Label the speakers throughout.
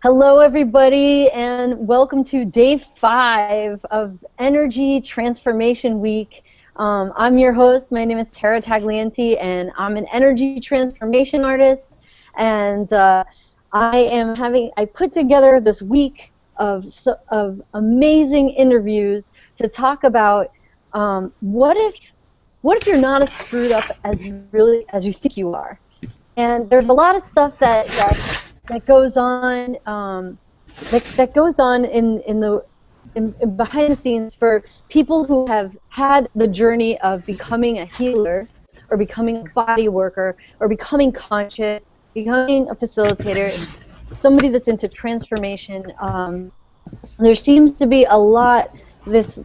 Speaker 1: Hello, everybody, and welcome to day 5 of Energy Transformation Week. I'm your host. My name is Tara Taglienti, and I'm an energy transformation artist. And I put together this week of amazing interviews to talk about what if you're not as screwed up as you think you are. And there's a lot of stuff that goes on that goes on in behind the scenes for people who have had the journey of becoming a healer or becoming a body worker or becoming conscious, becoming a facilitator, somebody that's into transformation. There seems to be this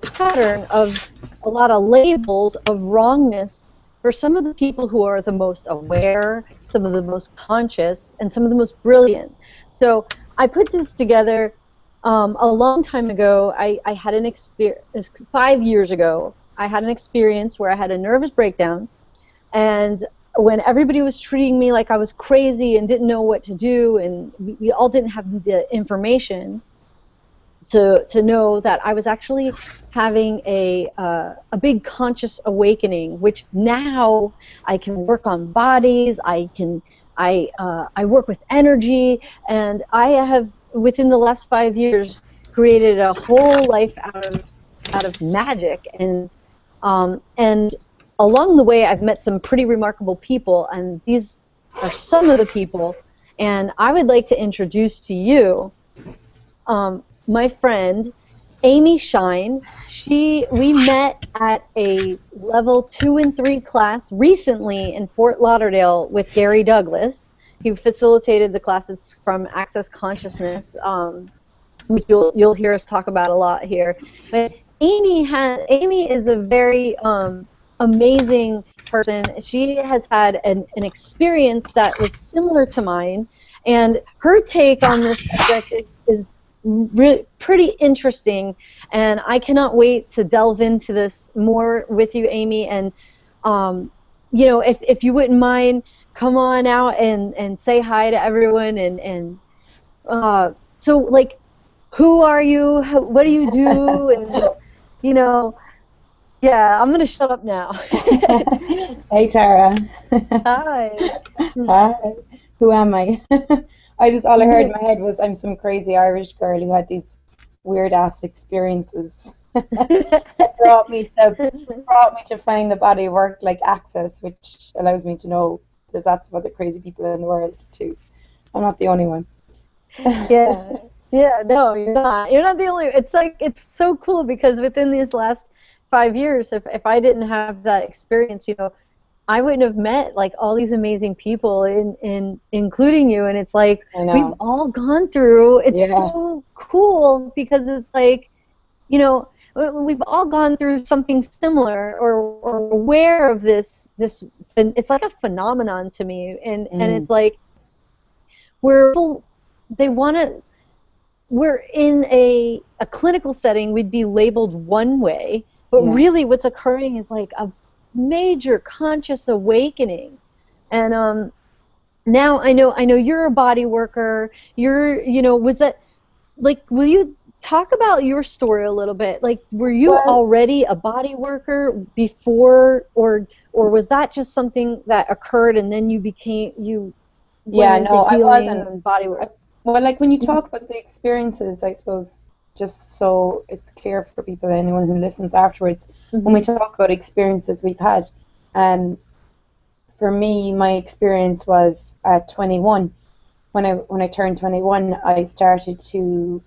Speaker 1: pattern of a lot of labels of wrongness for some of the people who are the most aware, some of the most conscious, and some of the most brilliant. So I put this together a long time ago. I had an experience 5 years ago. I had an experience where I had a nervous breakdown, and when everybody was treating me like I was crazy and didn't know what to do, and we all didn't have the information to know that I was actually having a big conscious awakening, which now I can work on bodies, I work with energy, and I have, within the last 5 years, created a whole life out of magic, and along the way I've met some pretty remarkable people, and these are some of the people, and I would like to introduce to you my friend, Amy Shine. We met at a level 2 and 3 class recently in Fort Lauderdale with Gary Douglas. He facilitated the classes from Access Consciousness, which you'll hear us talk about a lot here. But Amy is a very amazing person. She has had an experience that was similar to mine, and her take on this subject is pretty interesting, and I cannot wait to delve into this more with you, Amy. And if you wouldn't mind, come on out and say hi to everyone. And so, like, who are you? What do you do? And yeah, I'm gonna shut up now.
Speaker 2: Hey, Tara.
Speaker 1: Hi.
Speaker 2: Hi. Who am I? All I heard in my head was I'm some crazy Irish girl who had these weird ass experiences. That brought me to find a body of work like Access, which allows me to know there's lots of other crazy people in the world too. I'm not the only one.
Speaker 1: Yeah, no, you're not. You're not the only. It's so cool because within these last 5 years, if I didn't have that experience, I wouldn't have met like all these amazing people, including you. And it's like we've all gone through. It's so cool because it's like, we've all gone through something similar or aware of this. It's like a phenomenon to me, and it's like we're in a clinical setting. We'd be labeled one way, but really what's occurring is like a major conscious awakening. And now I know you're a body worker. Was that, like, will you talk about your story a little bit? Like, were you already a body worker before, or was that just something that occurred and then you went into healing?
Speaker 2: I wasn't
Speaker 1: and body work?
Speaker 2: Well, like, when you talk about the experiences, I suppose, just so it's clear for people, anyone who listens afterwards, when we talk about experiences we've had, for me, my experience was at 21. When I turned 21, I started to,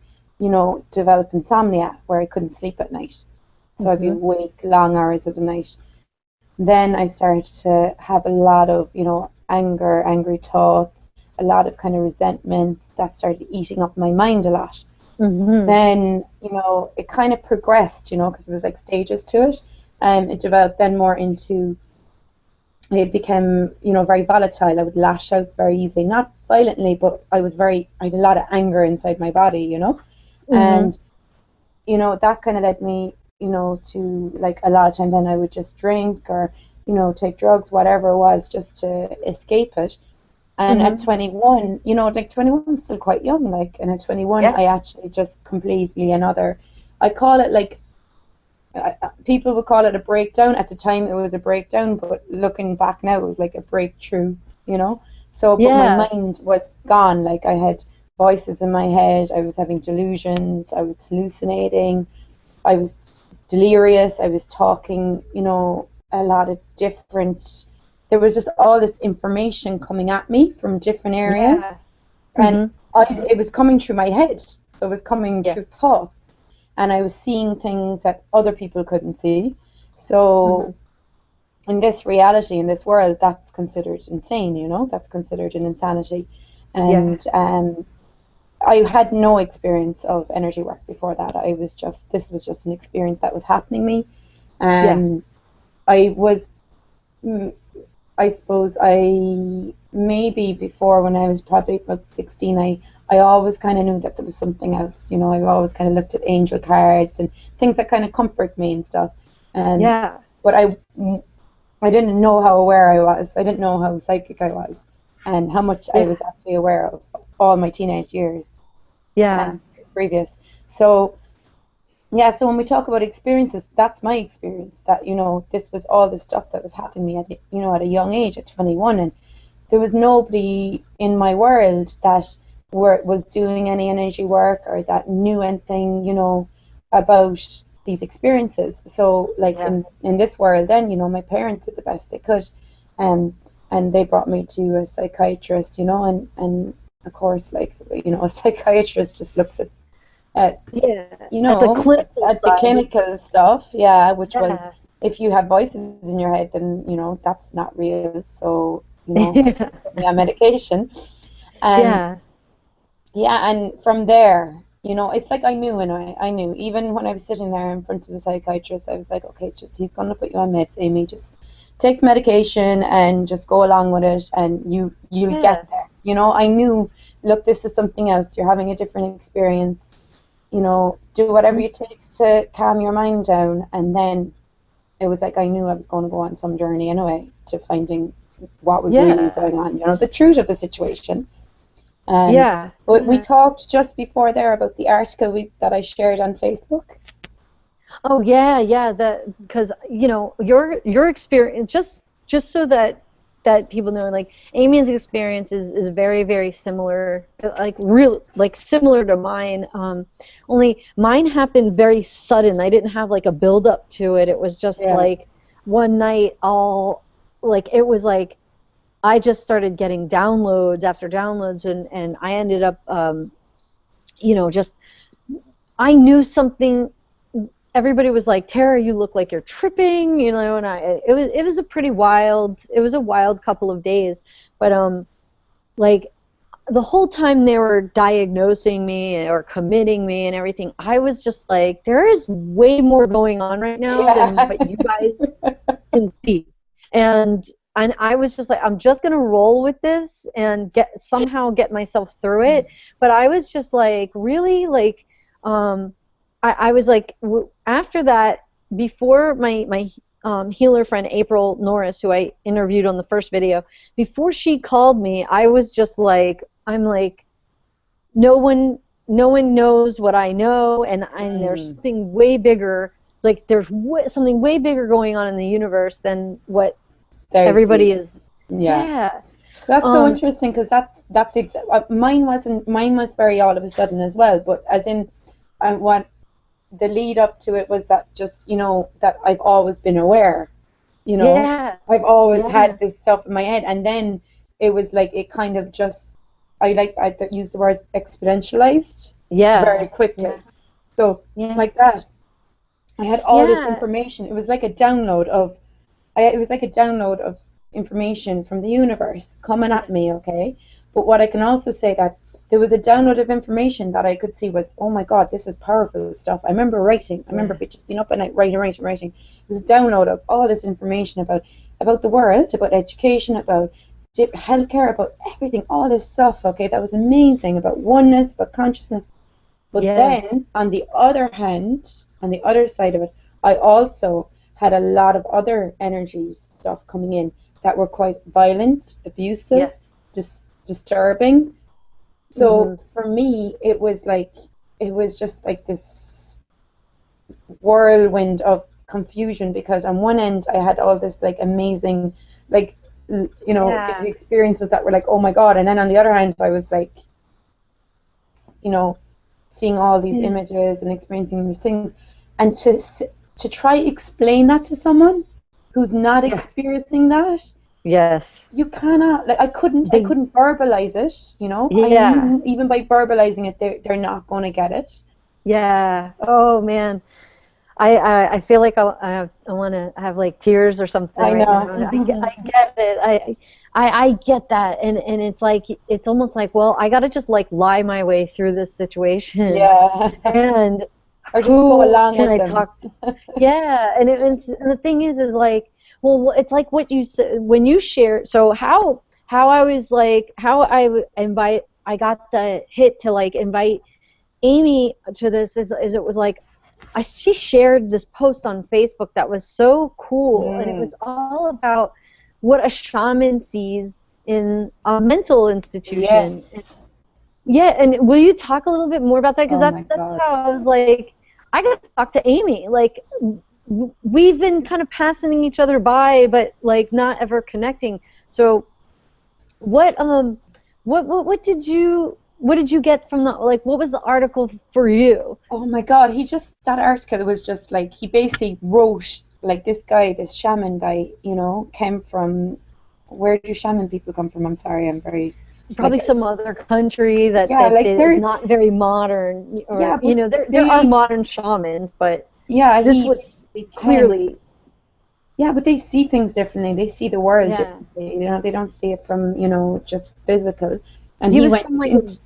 Speaker 2: develop insomnia where I couldn't sleep at night. So I'd be awake long hours of the night. Then I started to have a lot of, angry thoughts, a lot of kind of resentments that started eating up my mind a lot. Then, it kind of progressed, because there was like stages to it. It developed then more into, it became, very volatile. I would lash out very easily, not violently, but I had a lot of anger inside my body, and, that kind of led me, to, like, a lot of time then I would just drink or, take drugs, whatever it was, just to escape it. And at 21, you know, like 21 is still quite young, like, and at 21,
Speaker 1: Yeah.
Speaker 2: I actually just completely I call it like, people would call it a breakdown. At the time, it was a breakdown, but looking back now, it was like a breakthrough, you know? So, but my
Speaker 1: Yeah.
Speaker 2: mind was gone. Like, I had voices in my head, I was having delusions, I was hallucinating, I was delirious, I was talking, you know, a lot of different, there was just all this information coming at me from different areas.
Speaker 1: Yeah.
Speaker 2: And
Speaker 1: Mhm.
Speaker 2: it was coming through my head. So it was coming
Speaker 1: Yeah.
Speaker 2: through thoughts. And I was seeing things that other people couldn't see.
Speaker 1: Mhm.
Speaker 2: So in this reality, in this world, that's considered insane, you know, that's considered an insanity.
Speaker 1: Yeah.
Speaker 2: And I had no experience of energy work before that. This was just an experience that was happening to me.
Speaker 1: Yeah.
Speaker 2: I was, mm, I suppose maybe before, when I was probably about 16, I always kind of knew that there was something else. You know, I always kind of looked at angel cards and things that kind of comfort me and stuff. And
Speaker 1: Yeah.
Speaker 2: but I didn't know how aware I was. I didn't know how psychic I was, and how much I
Speaker 1: Yeah.
Speaker 2: was actually aware of all my teenage years
Speaker 1: Yeah.
Speaker 2: and previous. So yeah, so when we talk about experiences, that's my experience. That, you know, this was all the stuff that was happening to me at, you know, at a young age, at 21, and there was nobody in my world that was doing any energy work or that knew anything, you know, about these experiences. So, like,
Speaker 1: Yeah.
Speaker 2: in this world, then, you know, my parents did the best they could, um, and they brought me to a psychiatrist, you know, and of course, like, you know, a psychiatrist just looks at
Speaker 1: Yeah.
Speaker 2: you
Speaker 1: At the
Speaker 2: know,
Speaker 1: clinical
Speaker 2: at the
Speaker 1: side.
Speaker 2: clinical stuff, yeah, which was,
Speaker 1: Yeah.
Speaker 2: if you have voices in your head, then, you know, that's not real. So, you know,
Speaker 1: Yeah.
Speaker 2: put me on medication. And
Speaker 1: Yeah.
Speaker 2: yeah, and from there, you know, it's like I knew, even when I was sitting there in front of the psychiatrist, I was like, okay, just, he's going to put you on meds, Amy, just take medication and just go along with it, and you'll
Speaker 1: Yeah.
Speaker 2: get there. You know, I knew, look, this is something else. You're having a different experience. You know, do whatever it takes to calm your mind down. And then it was like, I knew I was going to go on some journey anyway to finding what was really
Speaker 1: Yeah.
Speaker 2: going on. You know, the truth of the situation. Um,
Speaker 1: Yeah.
Speaker 2: but we talked just before there about the article that I shared on Facebook.
Speaker 1: Oh yeah, yeah. That because you know your experience, just so that people know, like Amy's experience is very very similar, like real like similar to mine. Only mine happened very sudden. I didn't have like a build up to it. It was just
Speaker 2: Yeah.
Speaker 1: like one night, all like it was like I just started getting downloads after downloads, and I ended up just I knew something. Everybody was like, Tara, you look like you're tripping, and it was a pretty wild, it was a wild couple of days. But like the whole time they were diagnosing me or committing me and everything, I was just like, there is way more going on right now than
Speaker 2: Yeah.
Speaker 1: what you guys can see. And I was just like, I'm just gonna roll with this and somehow get myself through it. But I was just like, really, like, I was like, after that, before my healer friend April Norris, who I interviewed on the first video, before she called me, I was just like, I'm like, no one no one knows what I know, and there's
Speaker 2: Mm.
Speaker 1: something way bigger. Like there's something way bigger going on in the universe than what
Speaker 2: There's
Speaker 1: everybody
Speaker 2: you.
Speaker 1: is.
Speaker 2: Yeah.
Speaker 1: Yeah.
Speaker 2: That's so
Speaker 1: Um.
Speaker 2: interesting, because mine was very all of a sudden as well, but as in, what the lead up to it was that, just, you know, that I've always been aware, you know,
Speaker 1: Yeah.
Speaker 2: I've always
Speaker 1: Yeah.
Speaker 2: had this stuff in my head. And then it was like, it kind of just, I use the word exponentialized
Speaker 1: Yeah.
Speaker 2: very quickly.
Speaker 1: Yeah.
Speaker 2: So
Speaker 1: Yeah.
Speaker 2: like that, I had all this
Speaker 1: Yeah.
Speaker 2: information. It was like a download of, it was like a download of information from the universe coming at me, okay? But what I can also say, that there was a download of information that I could see was, oh my God, this is powerful stuff. I remember writing. I remember
Speaker 1: Yeah.
Speaker 2: being up at night writing. It was a download of all this information about the world, about education, about healthcare, about everything, all this stuff, okay? That was amazing, about oneness, about consciousness. But
Speaker 1: Yes.
Speaker 2: then, on the other hand, on the other side of it, I also had a lot of other energies stuff coming in that were quite violent, abusive,
Speaker 1: Yeah.
Speaker 2: disturbing. So for me, it was just like this whirlwind of confusion, because on one end I had all this like amazing, like, you know, these experiences that were like, oh my God, and then on the other hand I was like, you know, seeing all these images and experiencing these things, and to try explain that to someone who's not experiencing that.
Speaker 1: Yes.
Speaker 2: You cannot, like, I couldn't verbalize it, you know.
Speaker 1: Yeah.
Speaker 2: I knew even by verbalizing it, they're not going to get it.
Speaker 1: Yeah. Oh man. I feel like I want to have like tears or something
Speaker 2: I
Speaker 1: right
Speaker 2: know.
Speaker 1: now. I get it. I get that, and it's like, it's almost like, well, I gotta just like lie my way through this situation.
Speaker 2: Yeah.
Speaker 1: And
Speaker 2: or just go along
Speaker 1: can
Speaker 2: with
Speaker 1: I
Speaker 2: them.
Speaker 1: talk to? Yeah, and and the thing is like, well, it's like what you said when you share. So how I was like, how I would invite, I got the hit to like invite Amy to this is it was like, she shared this post on Facebook that was so cool, and it was all about what a shaman sees in a mental institution.
Speaker 2: Yes.
Speaker 1: Yeah, and will you talk a little bit more about that? Because
Speaker 2: Oh my
Speaker 1: that's
Speaker 2: God.
Speaker 1: how I was like, I got to talk to Amy. Like, we've been kind of passing each other by, but like not ever connecting. So, what did you get from the, like, what was the article for you?
Speaker 2: Oh my God, that article was just like, he basically wrote, like, this guy, this shaman guy, you know, came from, where do shaman people come from? I'm sorry, I'm very,
Speaker 1: Probably
Speaker 2: like,
Speaker 1: some other country that
Speaker 2: yeah, like
Speaker 1: is not very modern,
Speaker 2: yeah,
Speaker 1: or
Speaker 2: but
Speaker 1: there are modern shamans, but
Speaker 2: yeah,
Speaker 1: this was
Speaker 2: they can,
Speaker 1: clearly,
Speaker 2: yeah, but they see things differently. They see the world
Speaker 1: yeah.
Speaker 2: differently. You know, they don't see it from, you know, just physical. And
Speaker 1: He
Speaker 2: he
Speaker 1: was
Speaker 2: went
Speaker 1: from
Speaker 2: into,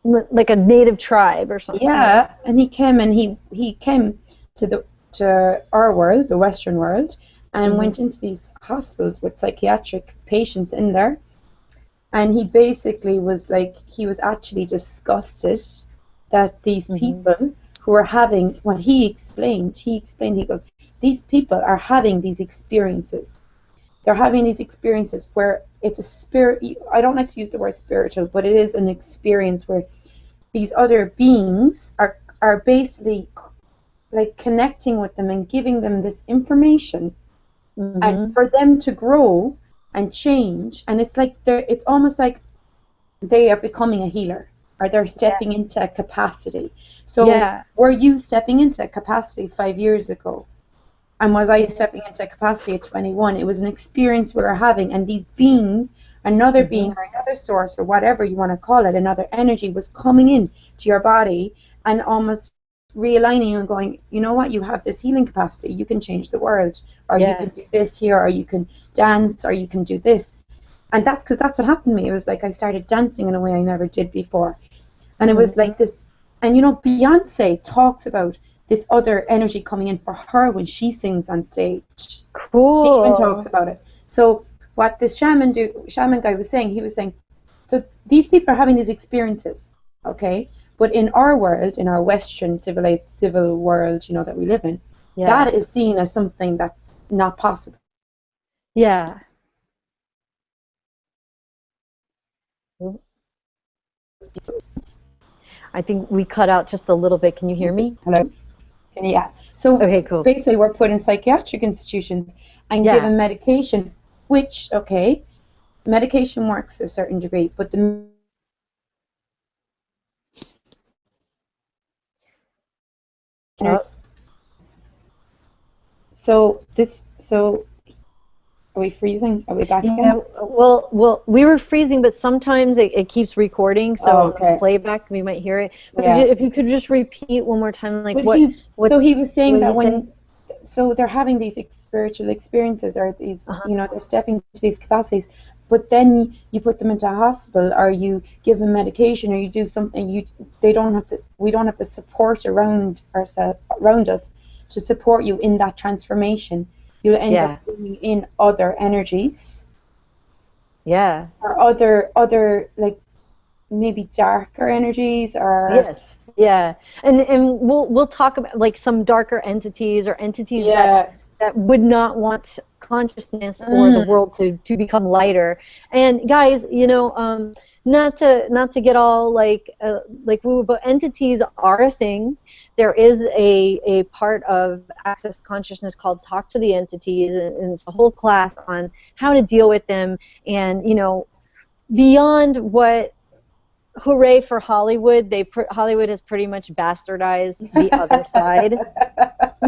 Speaker 1: like a native tribe or something.
Speaker 2: yeah, and he came to our world, the Western world, and went into these hospitals with psychiatric patients in there. And he basically was like, he was actually disgusted that these people who are having what he goes, these people are having these experiences. They're having these experiences where it's a spirit. I don't like to use the word spiritual, but it is an experience where these other beings are basically like connecting with them and giving them this information, and for them to grow and change. And it's almost like they are becoming a healer, or they're stepping into a capacity. So were you stepping into a capacity 5 years ago? And was I stepping into a capacity at 21? It was an experience we were having, and these beings, another being or another source or whatever you want to call it, another energy was coming in to your body and almost realigning you and going, you know what, you have this healing capacity, you can change the world, or you can do this here, or you can dance, or you can do this. And that's because that's what happened to me. It was like I started dancing in a way I never did before. And it was like this, and you know, Beyonce talks about this other energy coming in for her when she sings on stage.
Speaker 1: Cool.
Speaker 2: She even talks about it. So what this shaman guy was saying, he was saying, so these people are having these experiences, okay? But in our world, in our Western civilized civil world, you know, that we live in, that is seen as something that's not possible.
Speaker 1: Yeah. I think we cut out just a little bit. Can you hear me?
Speaker 2: Hello? Yeah. So
Speaker 1: okay, cool.
Speaker 2: Basically we're put in psychiatric institutions and given medication, which, okay, medication works to a certain degree, but so are we freezing? Are we back again?
Speaker 1: Well, we were freezing, but sometimes it keeps recording, so playback, we might hear it. But if you could just repeat one more time, like
Speaker 2: so he was saying that so they're having these spiritual experiences, or these, you know, they're stepping into these capacities, but then you put them into a hospital, or you give them medication, or you do something, we don't have the support around us to support you in that transformation. You'll end up bringing in other energies.
Speaker 1: Yeah.
Speaker 2: Or other like maybe darker energies, or
Speaker 1: and we'll talk about like some darker entities, or entities that that would not want consciousness or the world to become lighter. And guys, you know, not to get all like woo, but entities are a thing. There is a part of Access Consciousness called Talk to the Entities, and it's a whole class on how to deal with them. And you know, beyond what, hooray for Hollywood, Hollywood has pretty much bastardized the other side.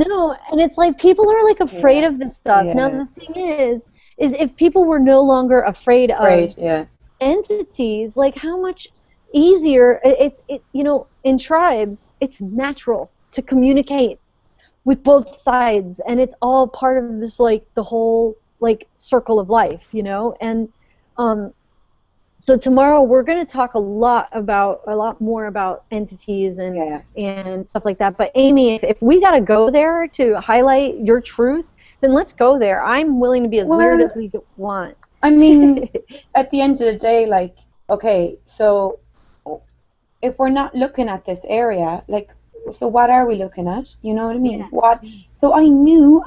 Speaker 1: No, and it's like people are like afraid of this stuff. Now the thing is if people were no longer afraid of entities, like how much easier it you know, in tribes it's natural to communicate with both sides, and it's all part of this, like the whole like circle of life, you know. And so tomorrow we're going to talk a lot more about entities and stuff like that. But Amy, if we got to go there to highlight your truth, then let's go there. I'm willing to be as weird as we want.
Speaker 2: I mean, at the end of the day, like, okay, so if we're not looking at this area, like, so what are we looking at? You know what I mean? What? So I knew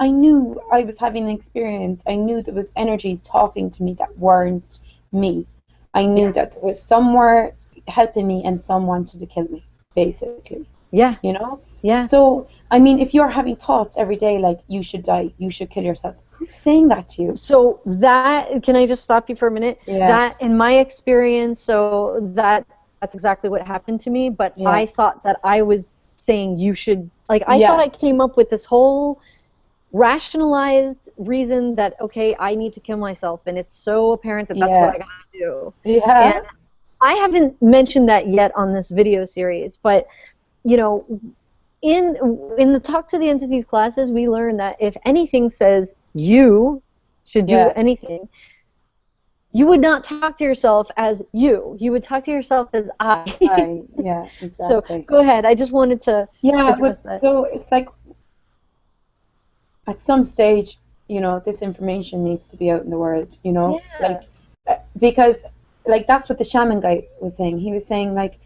Speaker 2: I was having an experience. I knew there was energies talking to me that weren't me. I knew that there was somewhere helping me and some wanted to kill me, basically.
Speaker 1: Yeah.
Speaker 2: You know?
Speaker 1: Yeah.
Speaker 2: So, I mean, if you're having thoughts every day like, you should die, you should kill yourself, who's saying that to you?
Speaker 1: So that, can I just stop you for a minute?
Speaker 2: Yeah.
Speaker 1: That, in my experience, so that's exactly what happened to me, but I thought that I was saying you should, like, I thought I came up with this whole rationalized reason that, okay, I need to kill myself, and it's so apparent that that's what I gotta do.
Speaker 2: Yeah.
Speaker 1: And I haven't mentioned that yet on this video series, but you know, in the Talk to the Entities classes, we learn that if anything says you should do anything, you would not talk to yourself as you. You would talk to yourself as I.
Speaker 2: Yeah, exactly.
Speaker 1: So go ahead. I just wanted to address that.
Speaker 2: So it's like, at some stage, you know, this information needs to be out in the world, you know, like, because, like, that's what the shaman guy was saying. He was saying, like,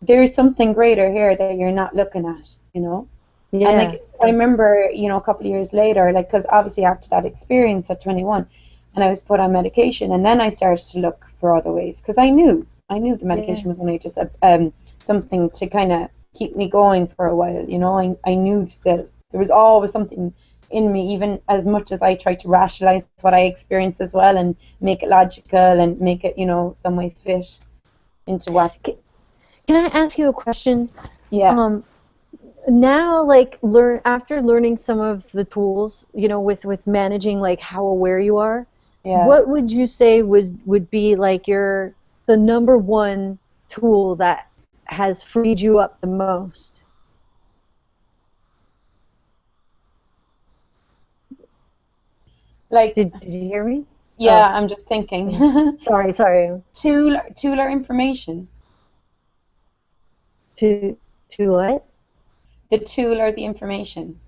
Speaker 2: there's something greater here that you're not looking at, you know. And, like, I remember, you know, a couple of years later, like, because obviously after that experience at 21, and I was put on medication, and then I started to look for other ways, because I knew the medication was only just something to kind of keep me going for a while, you know. I knew still there was always something in me, even as much as I tried to rationalize what I experienced as well and make it logical and make it, you know, some way fit into what.
Speaker 1: Can I ask you a question?
Speaker 2: Yeah.
Speaker 1: Now, like, after learning some of the tools, you know, with managing like how aware you are, what would you say would be like the number one tool that has freed you up the most?
Speaker 2: Like,
Speaker 1: did you hear me?
Speaker 2: Yeah, I'm just thinking.
Speaker 1: Sorry.
Speaker 2: Tool or information?
Speaker 1: To what?
Speaker 2: The tool or the information?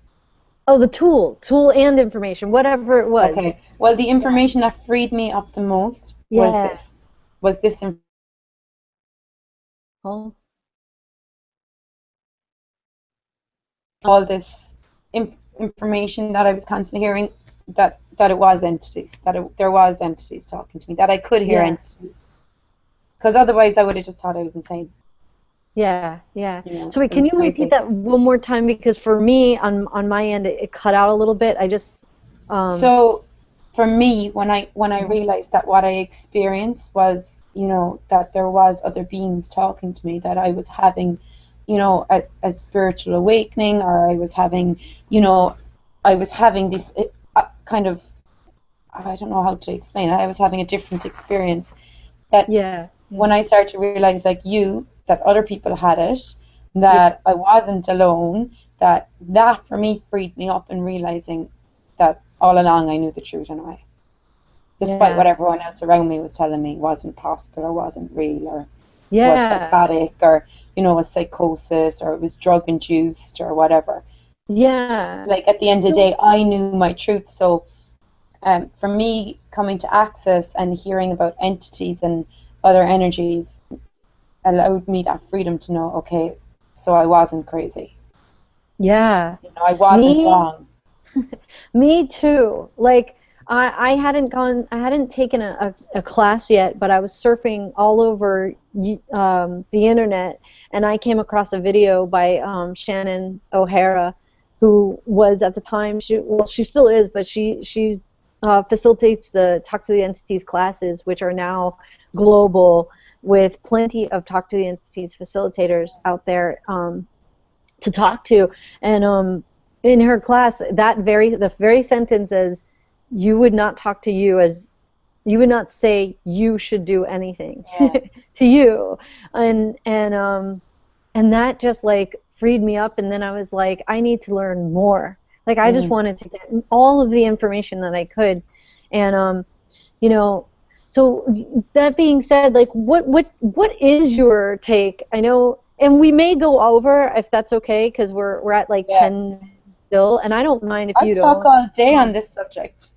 Speaker 1: Oh, the tool and information, whatever it was.
Speaker 2: Okay. Well, the information that freed me up the most was this. All this information that I was constantly hearing, that it was entities, there was entities talking to me, that I could hear entities. Because otherwise I would have just thought I was insane.
Speaker 1: Yeah.
Speaker 2: You know,
Speaker 1: so wait, can you repeat that one more time? Because for me, on my end, it cut out a little bit. I just...
Speaker 2: So for me, when I realized that what I experienced was, you know, that there was other beings talking to me, that I was having, you know, a spiritual awakening, or I was having, you know, this kind of, I don't know how to explain it, I was having a different experience. That when I started to realize, like that other people had it, that I wasn't alone, that for me freed me up in realizing that all along I knew the truth in a way. Despite what everyone else around me was telling me wasn't possible, or wasn't real, or was psychotic, or, you know, was psychosis, or it was drug induced, or whatever. Like, at the end of the day, I knew my truth. So for me, coming to Access and hearing about entities and other energies allowed me that freedom to know, okay, so I wasn't crazy. You know, I wasn't wrong.
Speaker 1: Me too. Like I hadn't taken a class yet, but I was surfing all over the internet, and I came across a video by Shannon O'Hara, who was at the time, she still is, but she facilitates the Talk to the Entities classes, which are now global, with plenty of Talk to the Entities facilitators out there to talk to. And in her class, the very sentence is, you would not talk to you as, you would not say you should do anything to you, and that just like freed me up. And then I was like, I need to learn more. Like I just wanted to get all of the information that I could, and you know. So that being said, like what is your take? I know, and we may go over if that's okay, because we're at like 10 still, and I don't mind if
Speaker 2: I'll
Speaker 1: you
Speaker 2: talk
Speaker 1: don't.
Speaker 2: all day on this subject.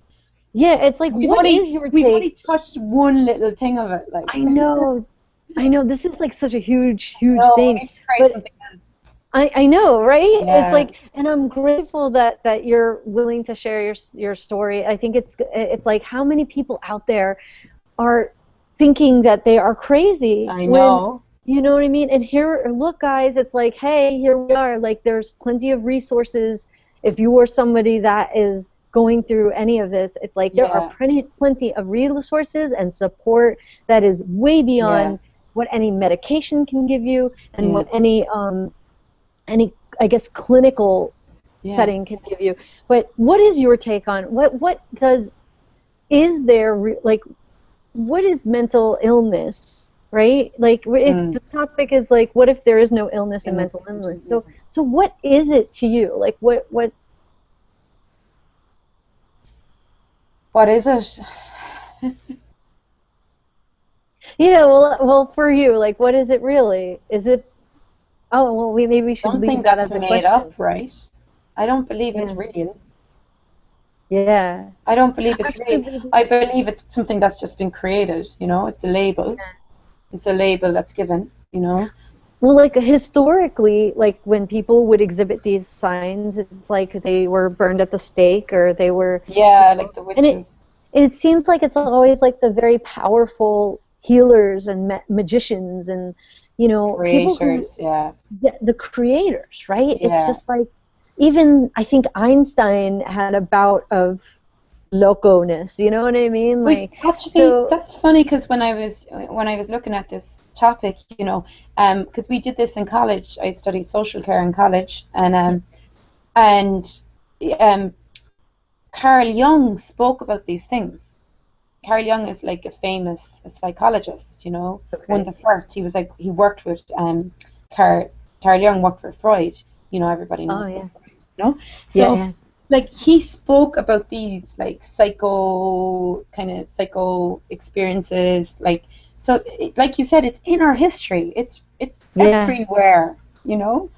Speaker 1: Yeah, it's like, what is your take?
Speaker 2: We've only touched one little thing of it. Like
Speaker 1: I know. This is like such a huge
Speaker 2: no,
Speaker 1: thing.
Speaker 2: we need to create something else.
Speaker 1: I know, right?
Speaker 2: Yeah.
Speaker 1: It's like, and I'm grateful that you're willing to share your story. I think it's like, how many people out there are thinking that they are crazy?
Speaker 2: I know.
Speaker 1: You know what I mean? And here, look, guys, it's like, hey, here we are. Like, there's plenty of resources. If you are somebody that is going through any of this, it's like there are plenty of resources and support that is way beyond what any medication can give you, and what any I guess clinical setting can give you. But what is your take on is there like, what is mental illness, right? Like the topic is like, what if there is no illness and mental illness? So what is it to you? Like what
Speaker 2: is it?
Speaker 1: Yeah, well, for you, like, what is it really? Is it? Oh, well, maybe we should leave that as a
Speaker 2: made
Speaker 1: question.
Speaker 2: up, right? I don't believe it's real.
Speaker 1: Yeah.
Speaker 2: I don't believe it's real. I believe it's something that's just been created. You know, it's a label. Yeah. It's a label that's given. You know.
Speaker 1: Well, like historically, like when people would exhibit these signs, it's like they were burned at the stake, or they were.
Speaker 2: Yeah, like the witches.
Speaker 1: And it seems like it's always like the very powerful healers and magicians and, you know,
Speaker 2: creators,
Speaker 1: the creators, right?
Speaker 2: Yeah.
Speaker 1: It's just like, even I think Einstein had a bout of loco-ness, you know what I mean? Like,
Speaker 2: actually, that's funny, because when I was looking at this topic, you know, because we did this in college. I studied social care in college, and Carl Jung spoke about these things. Carl Jung is like a famous psychologist, you know, one of the first. He was like, he worked with Carl Jung worked for Freud, you know, everybody knows Freud, you know. So like, he spoke about these like psycho experiences, like, so like you said, it's in our history. It's everywhere, you know.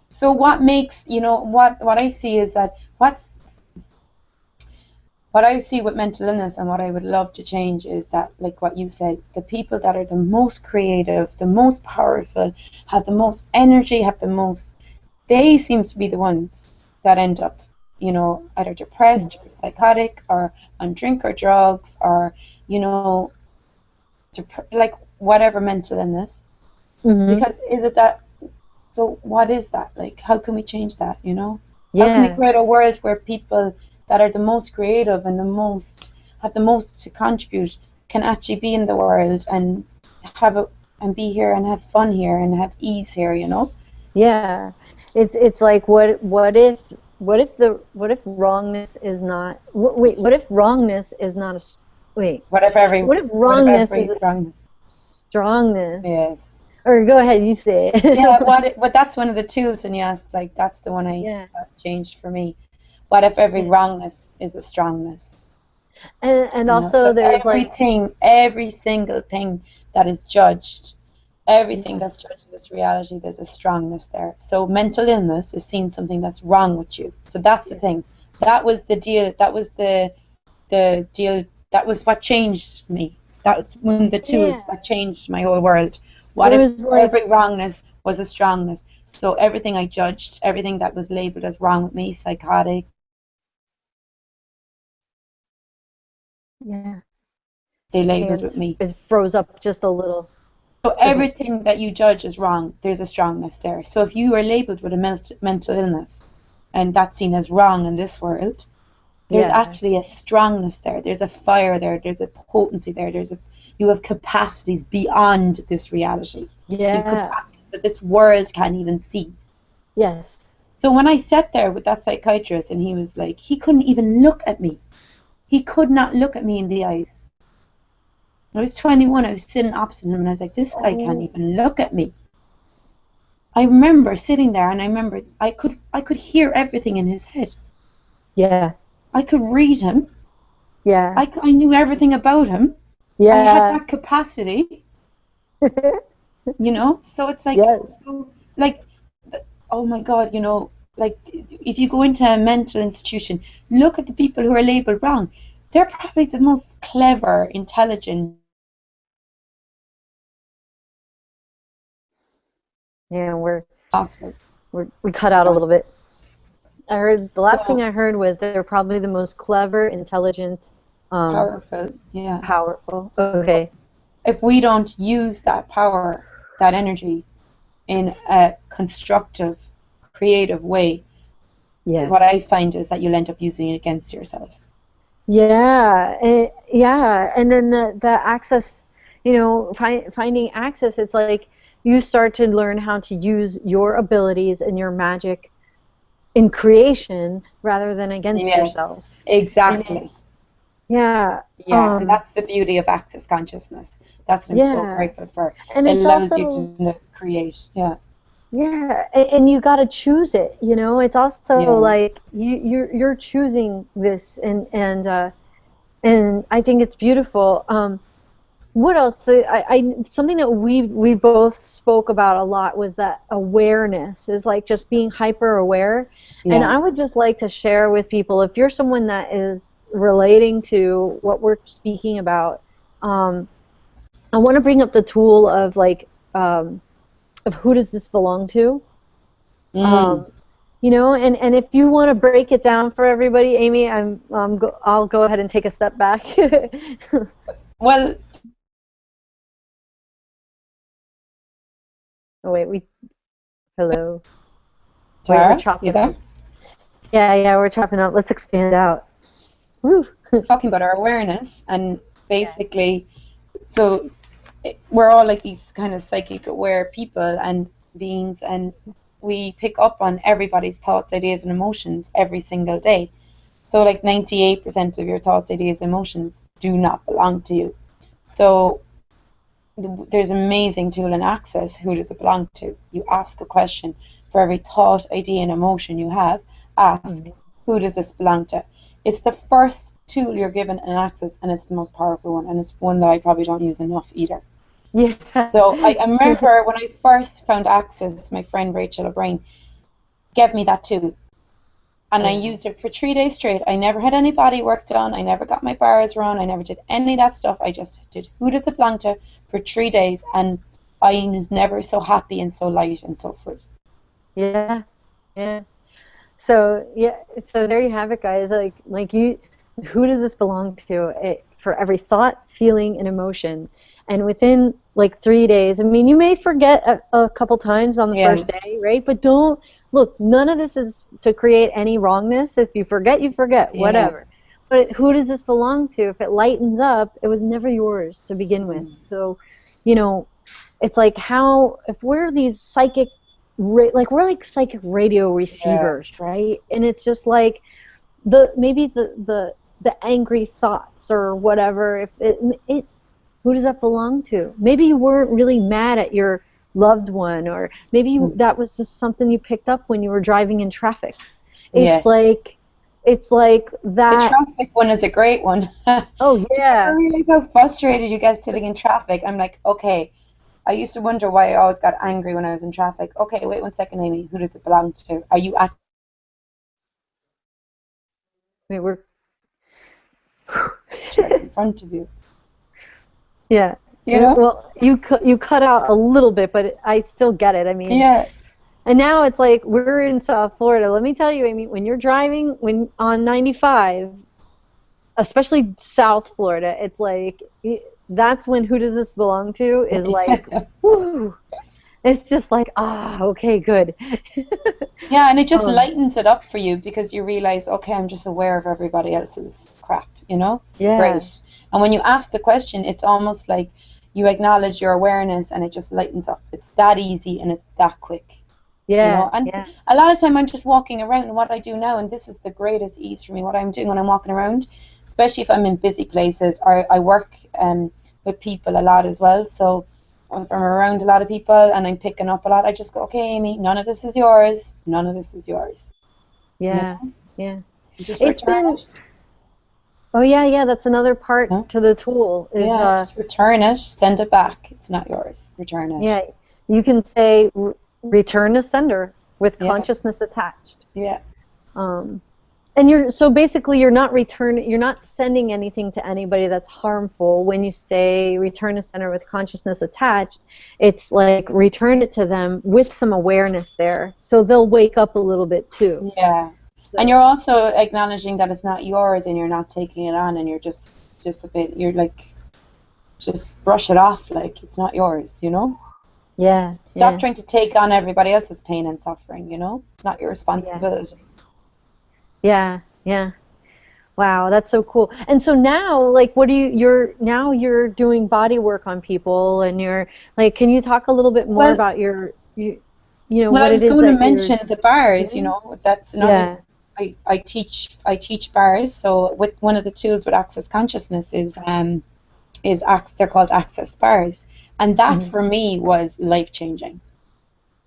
Speaker 2: So what makes, you know, what I see is that what I see with mental illness, and what I would love to change, is that, like what you said, the people that are the most creative, the most powerful, have the most energy, they seem to be the ones that end up, you know, either depressed or psychotic, or on drink or drugs, or, you know, like whatever mental illness. Because so what is that? Like, how can we change that, you know? How can we create a world where people that are the most creative and have the most to contribute can actually be in the world and and be here and have fun here and have ease here, you know?
Speaker 1: Yeah, it's like, what if wrongness is not what if wrongness is not a what if wrongness is a strongness?
Speaker 2: Yes.
Speaker 1: Or go ahead, you say it.
Speaker 2: Yeah, but that's one of the tools, and yes, like that's the one I changed for me. What if every wrongness is a strongness?
Speaker 1: And also, so there's
Speaker 2: every single thing that is judged, everything that's judged in this reality, there's a strongness there. So mental illness is seeing something that's wrong with you. So that's the thing. That was the deal. That was the deal. That was what changed me. That was one of the tools that changed my whole world. What if every wrongness was a strongness. So everything I judged, everything that was labeled as wrong with me, psychotic,
Speaker 1: Yeah.
Speaker 2: they labeled with me.
Speaker 1: It froze up just a little.
Speaker 2: So everything that you judge as wrong, there's a strongness there. So if you are labeled with a mental illness, and that's seen as wrong in this world, there's actually a strongness there. There's a fire there. There's a potency there. You have capacities beyond this reality.
Speaker 1: Yeah.
Speaker 2: You have capacities that this world can't even see.
Speaker 1: Yes.
Speaker 2: So when I sat there with that psychiatrist, and he was like, he couldn't even look at me. He could not look at me in the eyes. I was 21, I was sitting opposite him, and I was like, this guy can't even look at me. I remember sitting there, and I remember I could hear everything in his head.
Speaker 1: Yeah.
Speaker 2: I could read him.
Speaker 1: Yeah.
Speaker 2: I knew everything about him.
Speaker 1: Yeah.
Speaker 2: I had that capacity. You know? So it's like,
Speaker 1: yes.
Speaker 2: so, like, oh my God, you know, like, if you go into a mental institution, look at the people who are labeled wrong. They're probably the most clever, intelligent.
Speaker 1: Yeah,
Speaker 2: Possible.
Speaker 1: we cut out a little bit. I heard the last thing I heard was they're probably the most clever, intelligent,
Speaker 2: powerful. Yeah.
Speaker 1: Powerful. Okay.
Speaker 2: If we don't use that power, that energy, in a constructive, creative way, what I find is that you'll end up using it against yourself.
Speaker 1: Yeah, yeah, and then the access, you know, finding access. It's like you start to learn how to use your abilities and your magic in creation rather than against yourself.
Speaker 2: Exactly.
Speaker 1: Yeah.
Speaker 2: Yeah, and that's the beauty of access consciousness. That's what I'm so grateful for.
Speaker 1: And
Speaker 2: it allows
Speaker 1: also,
Speaker 2: you to create. Yeah.
Speaker 1: Yeah, and you got to choose it. You know, it's also like you're choosing this, and I think it's beautiful. What else? Something that we both spoke about a lot was that awareness is like just being hyper aware. And I would just like to share with people, if you're someone that is relating to what we're speaking about, I want to bring up the tool of like of who does this belong to. You know, and if you want to break it down for everybody, Amy, I'll go ahead and take a step back.
Speaker 2: Well.
Speaker 1: Oh wait, hello.
Speaker 2: Tara,
Speaker 1: Wait, we're chopping.
Speaker 2: You there?
Speaker 1: Yeah, we're chopping up. Let's expand out. Woo.
Speaker 2: Talking about our awareness, and basically, so we're all like these kind of psychic aware people and beings, and we pick up on everybody's thoughts, ideas, and emotions every single day. So like 98% of your thoughts, ideas, emotions do not belong to you. So there's an amazing tool in Access. Who does it belong to? You ask a question for every thought, idea, and emotion you have. Ask, who does this belong to? It's the first tool you're given in Access, and it's the most powerful one, and it's one that I probably don't use enough either.
Speaker 1: Yeah.
Speaker 2: So I remember when I first found Access, my friend Rachel O'Brien gave me that tool. And I used it for 3 days straight. I never had any body work done. I never got my bars run. I never did any of that stuff. I just did who does it belong to for 3 days. And I was never so happy and so light and so free.
Speaker 1: Yeah. Yeah. So there you have it, guys. Like you, who does this belong to? For every thought, feeling, and emotion. And within like 3 days, I mean, you may forget a couple times on the first day, right? But don't look. None of this is to create any wrongness. If you forget, you forget. Whatever. But who does this belong to? If it lightens up, it was never yours to begin with. So, you know, it's like if we're these psychic, we're like psychic radio receivers, right? And it's just like maybe the angry thoughts or whatever. If it who does that belong to? Maybe you weren't really mad at your loved one, or maybe that was just something you picked up when you were driving in traffic. It's like that.
Speaker 2: The traffic one is a great one.
Speaker 1: Oh yeah.
Speaker 2: Do you realize how frustrated you get sitting in traffic? I'm like, okay. I used to wonder why I always got angry when I was in traffic. Okay, wait 1 second, Amy. Who does it belong to? Are you at?
Speaker 1: Wait, we're
Speaker 2: just in front of you.
Speaker 1: Yeah.
Speaker 2: You know?
Speaker 1: Well, you cut out a little bit, but I still get it. I mean,
Speaker 2: Yeah.
Speaker 1: and now it's like we're in South Florida. Let me tell you, Amy, when you're driving on 95, especially South Florida, it's like that's when "Who Does This Belong To" is like, whoo. It's just like, okay, good.
Speaker 2: Yeah, and it just
Speaker 1: Um,
Speaker 2: lightens it up for you because you realize, okay, I'm just aware of everybody else's crap, you know?
Speaker 1: yeah,
Speaker 2: Great. And when you ask the question, it's almost like you acknowledge your awareness and it just lightens up. It's that easy and it's that quick, you know?
Speaker 1: yeah,
Speaker 2: And
Speaker 1: yeah.
Speaker 2: a lot of time I'm just walking around, and what I do now, and this is the greatest ease for me, what I'm doing when I'm walking around, especially if I'm in busy places, or I work with people a lot as well. So if I'm around a lot of people and I'm picking up a lot, I just go, okay, Amy, none of this is yours. None of this is yours. You
Speaker 1: Yeah,
Speaker 2: know?
Speaker 1: yeah.
Speaker 2: You just
Speaker 1: It's
Speaker 2: return
Speaker 1: been,
Speaker 2: it.
Speaker 1: oh yeah, yeah, that's another part
Speaker 2: No?
Speaker 1: to the tool is,
Speaker 2: Yeah, just return it, send it back. It's not yours. Return it.
Speaker 1: yeah, you can say return to sender with
Speaker 2: Yeah,
Speaker 1: consciousness attached.
Speaker 2: yeah,
Speaker 1: Um, and you're not sending anything to anybody that's harmful. When you say return to center with consciousness attached, it's like return it to them with some awareness there. So they'll wake up a little bit too.
Speaker 2: yeah. And
Speaker 1: So,
Speaker 2: you're also acknowledging that it's not yours and you're not taking it on and you're just dissipate. You're like, just brush it off like it's not yours, you know?
Speaker 1: yeah,
Speaker 2: Stop
Speaker 1: yeah,
Speaker 2: trying to take on everybody else's pain and suffering, you know? It's not your
Speaker 1: yeah,
Speaker 2: responsibility.
Speaker 1: yeah, yeah. Wow, that's so cool. And so now, like, what do you're doing body work on people, and you're like, can you talk a little bit more
Speaker 2: Well,
Speaker 1: about you know,
Speaker 2: Well, I
Speaker 1: what
Speaker 2: was
Speaker 1: it is
Speaker 2: going to
Speaker 1: that you're
Speaker 2: mention the bars, you
Speaker 1: doing?
Speaker 2: know, that's another.
Speaker 1: Yeah.
Speaker 2: I teach bars. So with one of the tools with Access Consciousness they're called Access bars, and that
Speaker 1: Hmm.
Speaker 2: for me was life changing.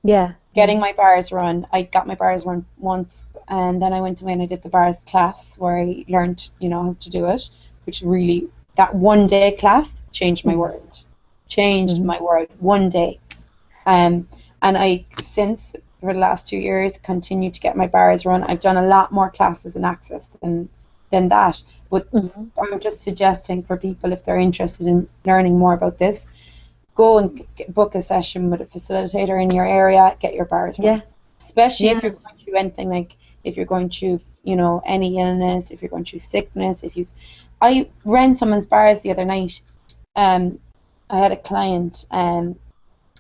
Speaker 1: Yeah. Yeah.
Speaker 2: Getting my bars run, I got my bars run once, and then I went away and I did the bars class where I learned, you know, how to do it, which really that 1 day class changed my
Speaker 1: Hmm.
Speaker 2: world, changed
Speaker 1: Hmm.
Speaker 2: my world 1 day. Um, and I, since for the last 2 years, continue to get my bars run. I've done a lot more classes in Access than that. But
Speaker 1: Hmm.
Speaker 2: I'm just suggesting for people, if they're interested in learning more about this, go and book a session with a facilitator in your area, get your bars run.
Speaker 1: Yeah.
Speaker 2: Especially if you're
Speaker 1: Yeah.
Speaker 2: going through anything, like if you're going through, you know, any illness, if you're going through sickness, I ran someone's bars the other night. Um, I had a client,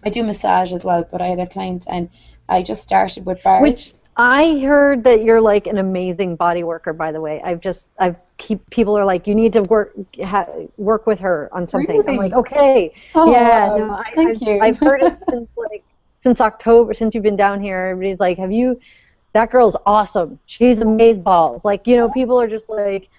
Speaker 2: I do massage as well, but I had a client and I just started with bars.
Speaker 1: Which I heard that you're like an amazing body worker, by the way. I've keep people are like, you need to work with her on something. I'm like,
Speaker 2: Really?
Speaker 1: okay,
Speaker 2: Oh,
Speaker 1: yeah,
Speaker 2: wow.
Speaker 1: no,
Speaker 2: Thank you.
Speaker 1: I've heard it since October, since you've been down here. Everybody's like, that girl's awesome. She's amazeballs. Like, you know, people are just like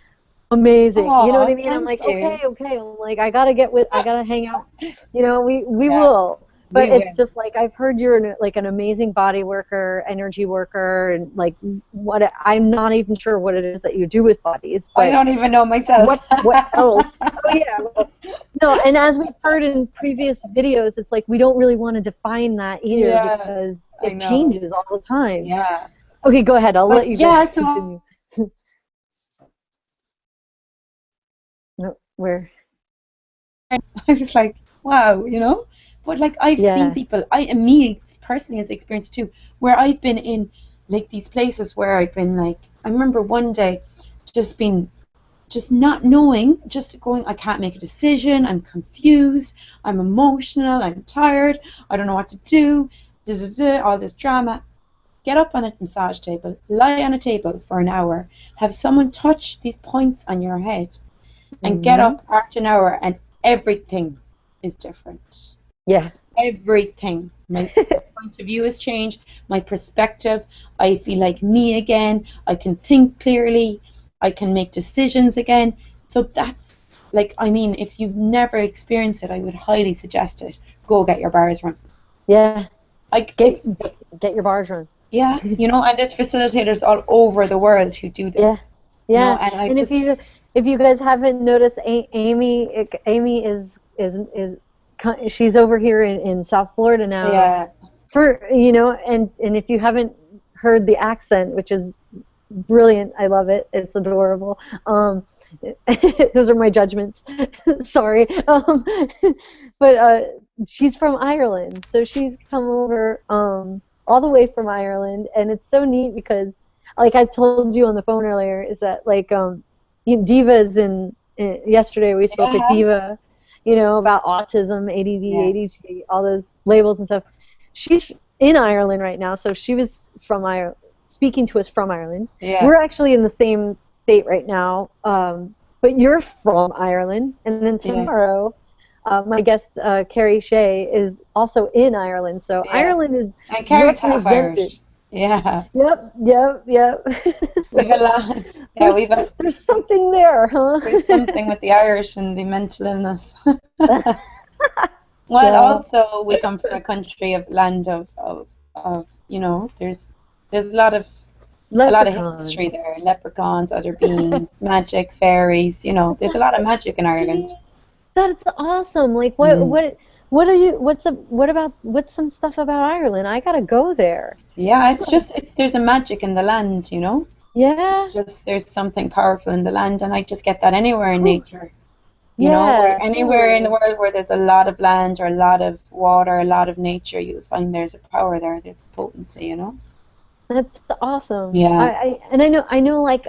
Speaker 1: amazing. You know what I
Speaker 2: Oh,
Speaker 1: mean? I'm
Speaker 2: thank
Speaker 1: like,
Speaker 2: you.
Speaker 1: okay. I'm like, I gotta hang out. You know, we
Speaker 2: Yeah,
Speaker 1: will. But
Speaker 2: we
Speaker 1: it's
Speaker 2: will.
Speaker 1: just like I've heard you're like an amazing body worker, energy worker, and like I'm not even sure what it is that you do with bodies,
Speaker 2: I
Speaker 1: but
Speaker 2: don't even know myself.
Speaker 1: what else? Oh yeah, well, no. And as we've heard in previous videos, it's like we don't really want to define that either
Speaker 2: Yeah,
Speaker 1: because
Speaker 2: I
Speaker 1: it
Speaker 2: know.
Speaker 1: changes all the time.
Speaker 2: Yeah.
Speaker 1: Okay, go ahead. I'll let
Speaker 2: But
Speaker 1: you go
Speaker 2: yeah, so
Speaker 1: continue. No, where?
Speaker 2: I was like, wow, you know? But like I've seen
Speaker 1: Yeah.
Speaker 2: people, and me personally has experienced too, where I've been in like these places where I've been like, I remember one day just being just not knowing, just going, I can't make a decision, I'm confused, I'm emotional, I'm tired, I don't know what to do, all this drama. Get up on a massage table, lie on a table for an hour, have someone touch these points on your head, and get
Speaker 1: Hmm.
Speaker 2: up after an hour, and everything is different.
Speaker 1: Yeah.
Speaker 2: Everything. My point of view has changed, my perspective. I feel like me again. I can think clearly. I can make decisions again. So that's like, I mean, if you've never experienced it, I would highly suggest it. Go get your bars run.
Speaker 1: Yeah.
Speaker 2: Like
Speaker 1: Get
Speaker 2: it's,
Speaker 1: get your bars run.
Speaker 2: yeah, you know, and there's facilitators all over the world who do
Speaker 1: Yeah.
Speaker 2: this. You know,
Speaker 1: Yeah.
Speaker 2: and I
Speaker 1: And
Speaker 2: just,
Speaker 1: if you guys haven't noticed, Amy is she's over here in South Florida now.
Speaker 2: yeah,
Speaker 1: For you know, and if you haven't heard the accent, which is brilliant. I love it. It's adorable. Those are my judgments. Sorry. But she's from Ireland, so she's come over all the way from Ireland, and it's so neat because, like I told you on the phone earlier, is that like Diva's yesterday we spoke with
Speaker 2: Yeah.
Speaker 1: Diva, about autism, ADD,
Speaker 2: Yeah.
Speaker 1: ADHD, all those labels and stuff. She's in Ireland right now, so she was from Ireland, speaking to us from Ireland.
Speaker 2: Yeah.
Speaker 1: We're actually in the same state right now, but you're from Ireland, and then tomorrow, my guest Carrie Shea is also in Ireland. So
Speaker 2: Yeah.
Speaker 1: Ireland is
Speaker 2: And Carrie's half
Speaker 1: represented.
Speaker 2: Irish. Yeah.
Speaker 1: Yep.
Speaker 2: We've a lot. Yeah,
Speaker 1: there's something there, huh?
Speaker 2: there's something with the Irish and the mental illness. Well,
Speaker 1: Yeah.
Speaker 2: also we come from a country of land of there's a lot of
Speaker 1: Leprechauns.
Speaker 2: history there. Leprechauns, other beings, magic, fairies. There's a lot of magic in Ireland.
Speaker 1: That's awesome. Like what's some stuff about Ireland? I gotta go there.
Speaker 2: Yeah, there's a magic in the land.
Speaker 1: Yeah.
Speaker 2: It's just there's something powerful in the land, and I just get that anywhere in nature. Anywhere in the world where there's a lot of land or a lot of water, a lot of nature, you'll find there's a power there, there's a potency.
Speaker 1: That's awesome.
Speaker 2: Yeah.
Speaker 1: I know like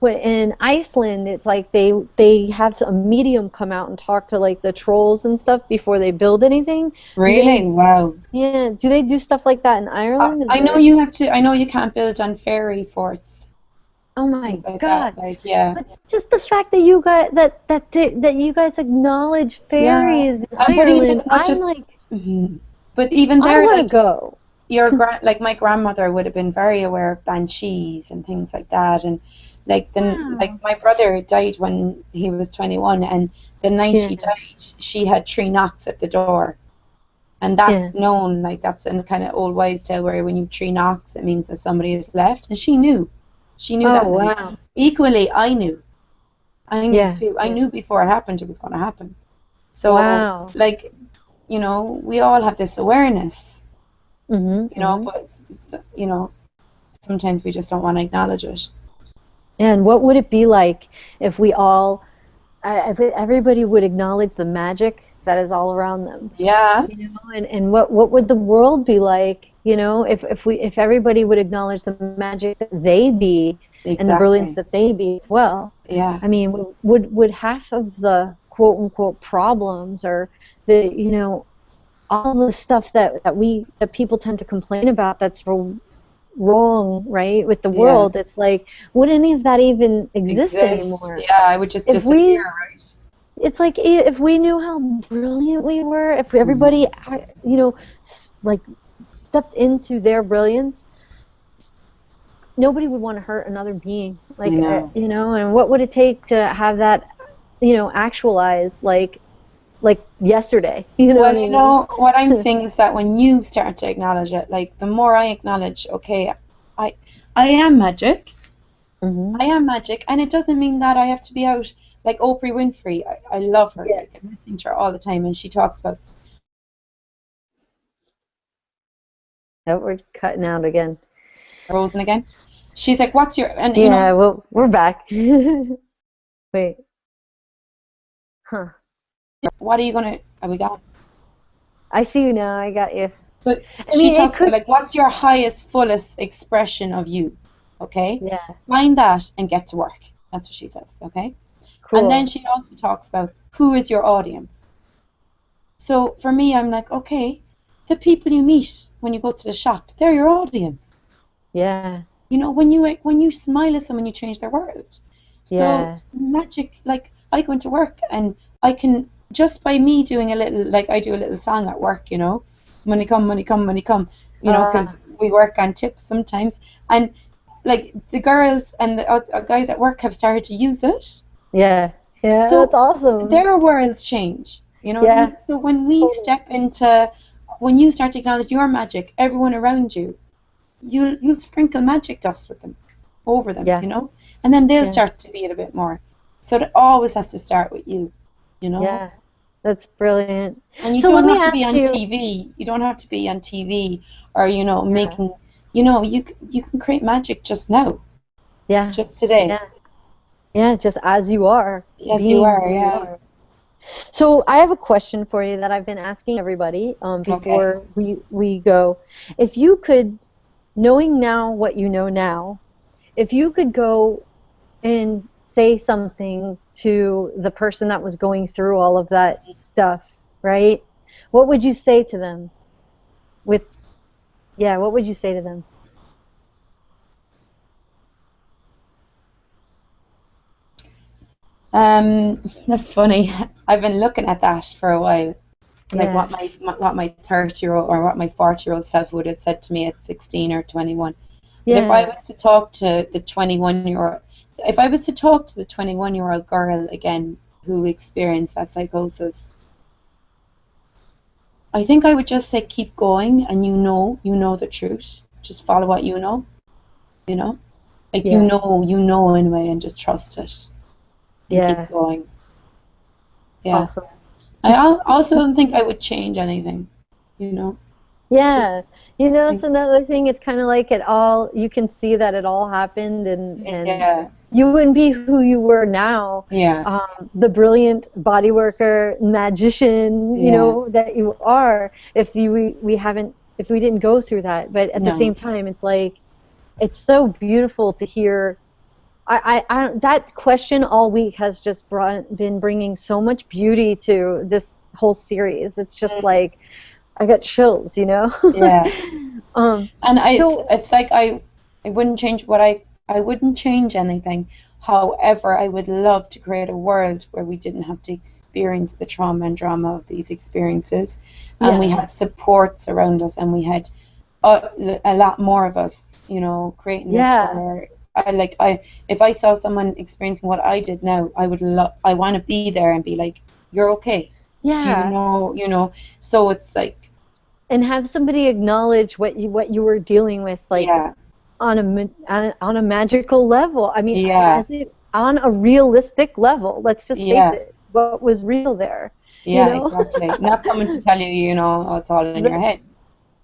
Speaker 1: when in Iceland it's like they have a medium come out and talk to like the trolls and stuff before they build anything.
Speaker 2: Really? Wow.
Speaker 1: Yeah. Do they do stuff like that in Ireland?
Speaker 2: I know you can't build on fairy forts.
Speaker 1: Oh my
Speaker 2: Like
Speaker 1: God!
Speaker 2: that, yeah.
Speaker 1: But just the fact that you guys that you guys acknowledge fairies in Ireland, I'm like,
Speaker 2: But even there,
Speaker 1: I want to go.
Speaker 2: Like my grandmother would have been very aware of banshees and things like that, and like my brother died when he was 21, and the night he died, she had 3 knocks at the door, and that's known, like that's in the kind of old wives' tale where when you 3 knocks, it means that somebody has left, and she knew. She knew that.
Speaker 1: Wow.
Speaker 2: Equally, I knew too. I knew before it happened it was going to happen. So, like, we all have this awareness, but, sometimes we just don't want to acknowledge it.
Speaker 1: And what would it be like if if everybody would acknowledge the magic that is all around them?
Speaker 2: Yeah.
Speaker 1: And what would the world be like? If everybody would acknowledge the magic that they be and the brilliance that they be as well.
Speaker 2: Yeah.
Speaker 1: I mean, would half of the quote unquote problems or the all the stuff that people tend to complain about that's wrong, right, with the world, it's like, would any of that even exist anymore?
Speaker 2: Yeah, it would just disappear, right?
Speaker 1: It's like if we knew how brilliant we were, if everybody, like stepped into their brilliance, nobody would want to hurt another being. Like, and what would it take to have that, actualized like yesterday?
Speaker 2: What I'm saying is that when you start to acknowledge it, like the more I acknowledge, okay, I am magic. I am magic, and it doesn't mean that I have to be out like Oprah Winfrey. I love her. Like, I'm listening to her all the time, and she talks about.
Speaker 1: Oh, we're cutting out again.
Speaker 2: Frozen again. She's like, "What's your?" And
Speaker 1: well, we're back. Wait. Huh.
Speaker 2: What are you gonna? Are we gone?
Speaker 1: I see you now. I got you.
Speaker 2: So she talks about like, what's your highest, fullest expression of you? Okay.
Speaker 1: Yeah.
Speaker 2: Find that and get to work. That's what she says. Okay.
Speaker 1: Cool.
Speaker 2: And then she also talks about who is your audience. So for me, I'm like, okay, the people you meet when you go to the shop, they're your audience.
Speaker 1: Yeah.
Speaker 2: When you smile at someone, you change their world. So magic, like I go into work and I can, just by me doing a little, like I do a little song at work, money come, money come, money come, because we work on tips sometimes, and like the girls and the guys at work have started to use it.
Speaker 1: Yeah, so that's awesome.
Speaker 2: Their worlds change, what I mean? So when we step into, when you start to acknowledge your magic, everyone around you, you'll sprinkle magic dust with them, over them, and then they'll start to be it a bit more. So it always has to start with you,
Speaker 1: Yeah, that's brilliant.
Speaker 2: And you don't have to be on TV. You don't have to be on TV or making. You can create magic just now.
Speaker 1: Yeah.
Speaker 2: just today.
Speaker 1: Yeah. Yeah, just as you are.
Speaker 2: Yes, you
Speaker 1: Being
Speaker 2: are.
Speaker 1: who you
Speaker 2: Yeah.
Speaker 1: are. So I have a question for you that I've been asking everybody
Speaker 2: Okay.
Speaker 1: before we go. If you could, knowing now what you know now, if you could go and say something to the person that was going through all of that stuff, right? What would you say to them? With Yeah, what would you say to them?
Speaker 2: That's funny. I've been looking at that for a while, like
Speaker 1: Yeah.
Speaker 2: what my 30-year-old or what my 40-year-old self would have said to me at 16 or 21. But if I
Speaker 1: Yeah.
Speaker 2: was to talk to the 21-year-old, if I was to talk to the 21-year-old girl again who experienced that psychosis, I think I would just say keep going, and you know the truth. Just follow what you know, like
Speaker 1: Yeah.
Speaker 2: you know anyway, and just trust it and keep
Speaker 1: Yeah.
Speaker 2: going. Yeah.
Speaker 1: Awesome.
Speaker 2: Also don't think I would change anything, you know. Just
Speaker 1: Yeah. That's
Speaker 2: think,
Speaker 1: another thing. It's kind of like it all, you can see that it all happened, and
Speaker 2: yeah,
Speaker 1: you wouldn't be who you were now.
Speaker 2: yeah,
Speaker 1: The brilliant body worker, magician,
Speaker 2: yeah.
Speaker 1: that you are, if if we didn't go through that. But at the
Speaker 2: No,
Speaker 1: same time, it's like, it's so beautiful to hear. That question all week has just been bringing so much beauty to this whole series. It's just
Speaker 2: mm,
Speaker 1: like, I got chills,
Speaker 2: yeah.
Speaker 1: um,
Speaker 2: And
Speaker 1: so
Speaker 2: it's like I wouldn't change I wouldn't change anything. However, I would love to create a world where we didn't have to experience the trauma and drama of these experiences, and we had
Speaker 1: yes,
Speaker 2: supports around us, and we had a lot more of us, creating this
Speaker 1: yeah,
Speaker 2: where if I saw someone experiencing what I did now, I want to be there and be like, you're okay. Do
Speaker 1: yeah,
Speaker 2: you know? So it's like,
Speaker 1: and have somebody acknowledge what you were dealing with, like
Speaker 2: yeah,
Speaker 1: on a magical level. I mean,
Speaker 2: yeah,
Speaker 1: as it on a realistic level. Let's just face
Speaker 2: yeah.
Speaker 1: it. What was real there, you
Speaker 2: Yeah,
Speaker 1: know?
Speaker 2: exactly. Not someone to tell you, oh, it's all in your head.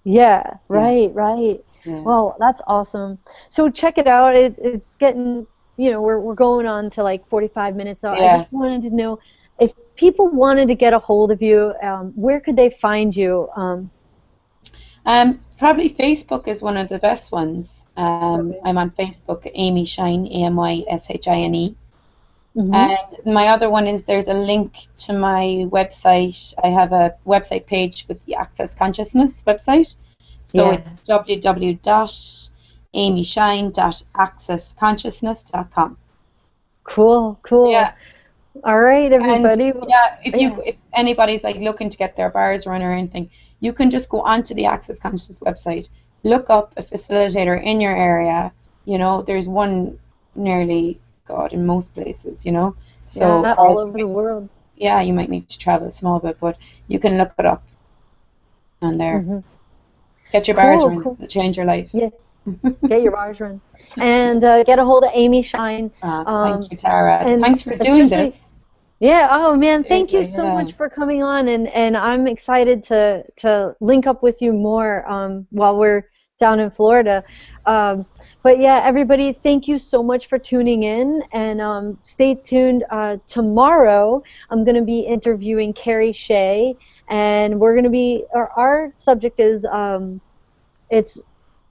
Speaker 1: Yeah,
Speaker 2: Yeah,
Speaker 1: right, right.
Speaker 2: yeah,
Speaker 1: Well, that's awesome. So check it out. It's getting, we're going on to like 45 minutes. So I
Speaker 2: yeah.
Speaker 1: just wanted to know if people wanted to get a hold of you, where could they find you?
Speaker 2: Probably Facebook is one of the best ones.
Speaker 1: Okay.
Speaker 2: I'm on Facebook, Amy Shine, AMYSHINE.
Speaker 1: Mm-hmm.
Speaker 2: And my other one is there's a link to my website. I have a website page with the Access Consciousness website. So
Speaker 1: Yeah.
Speaker 2: it's www.amyshine-accessconsciousness.com.
Speaker 1: Cool,
Speaker 2: Yeah.
Speaker 1: cool. All right,
Speaker 2: And
Speaker 1: everybody.
Speaker 2: yeah,
Speaker 1: Yeah.
Speaker 2: if anybody's like looking to get their bars run or anything, you can just go onto the Access Conscious website, look up a facilitator in your area. There's one nearly, God, in most places. So
Speaker 1: Yeah, all over the world.
Speaker 2: yeah, you might need to travel a small bit, but you can look it up on there.
Speaker 1: Mm-hmm.
Speaker 2: Get your bars
Speaker 1: Cool,
Speaker 2: run,
Speaker 1: cool.
Speaker 2: it'll change your life.
Speaker 1: Yes. Get your bars run. And get a hold of Amy Shine.
Speaker 2: Thank you, Tara.
Speaker 1: And
Speaker 2: Thanks for doing this.
Speaker 1: especially, yeah, oh man, thank you
Speaker 2: Seriously,
Speaker 1: so
Speaker 2: yeah.
Speaker 1: much for coming on, and I'm excited to link up with you more while we're down in Florida. But yeah, everybody, thank you so much for tuning in, and stay tuned. Tomorrow, I'm going to be interviewing Carrie Shea, and we're going to be our subject is it's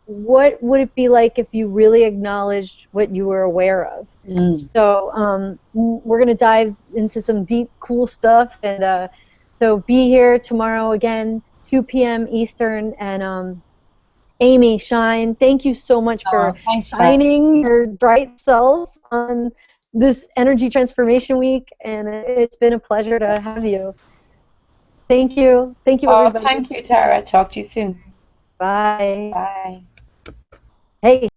Speaker 1: what would it be like if you really acknowledged what you were aware of?
Speaker 2: Mm.
Speaker 1: So we're going to dive into some deep, cool stuff. And so be here tomorrow again, 2 p.m. Eastern. And Amy, Shine, thank you so much for
Speaker 2: Thanks, Tara.
Speaker 1: shining your bright self on this Energy Transformation Week. And it's been a pleasure to have you. Thank you. Thank you,
Speaker 2: Oh,
Speaker 1: everybody.
Speaker 2: thank you, Tara. Talk to you soon.
Speaker 1: Bye.
Speaker 2: Bye.
Speaker 1: Hey.